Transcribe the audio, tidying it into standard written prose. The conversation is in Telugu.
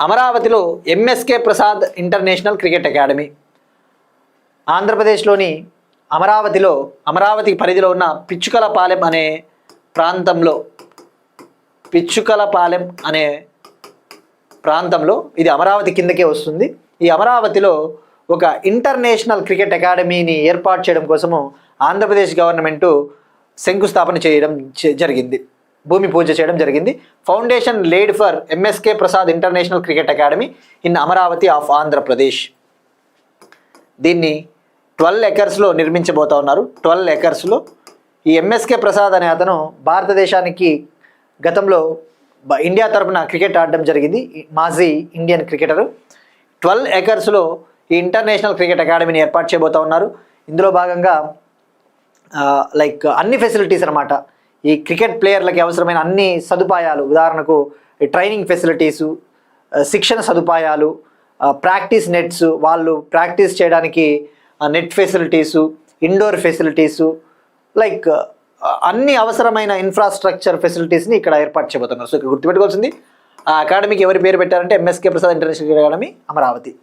అమరావతిలో MSK Prasad international cricket academy. ఆంధ్రప్రదేశ్లోని అమరావతి పరిధిలో ఉన్న పిచ్చుకలపాలెం అనే ప్రాంతంలో ఇది అమరావతి కిందకే వస్తుంది. ఈ అమరావతిలో ఒక ఇంటర్నేషనల్ క్రికెట్ అకాడమీని ఏర్పాటు చేయడం కోసము ఆంధ్రప్రదేశ్ గవర్నమెంటు శంకుస్థాపన చేయడం జరిగింది, భూమి పూజ చేయడం జరిగింది. Foundation laid for MSK Prasad international cricket academy in Amaravati of Andhra Pradesh. దీన్ని 12 ఎకర్స్లో నిర్మించబోతా ఉన్నారు. 12 ఎకర్స్లో ఈ ఎంఎస్కే ప్రసాద్ అనే అతను భారతదేశానికి గతంలో ఇండియా తరపున క్రికెట్ ఆడడం జరిగింది, మాజీ ఇండియన్ క్రికెటరు. 12 ఎకర్స్లో ఈ ఇంటర్నేషనల్ క్రికెట్ అకాడమీని ఏర్పాటు చేయబోతా ఉన్నారు. ఇందులో భాగంగా అన్ని ఫెసిలిటీస్ అన్నమాట. ఈ క్రికెట్ ప్లేయర్లకి అవసరమైన అన్ని సదుపాయాలు, ఉదాహరణకు ట్రైనింగ్ ఫెసిలిటీసు, శిక్షణ సదుపాయాలు, ప్రాక్టీస్ నెట్స్, వాళ్ళు ప్రాక్టీస్ చేయడానికి నెట్ ఫెసిలిటీసు, ఇండోర్ ఫెసిలిటీసు, అన్ని అవసరమైన ఇన్ఫ్రాస్ట్రక్చర్ ఫెసిలిటీస్ని ఇక్కడ ఏర్పాటు చేయబోతున్నారు. సో ఇక్కడ గుర్తుపెట్టుకోవాల్సింది, ఆ అకాడమీకి ఎవరి పేరు పెట్టారంటే MSK Prasad international academy Amaravati.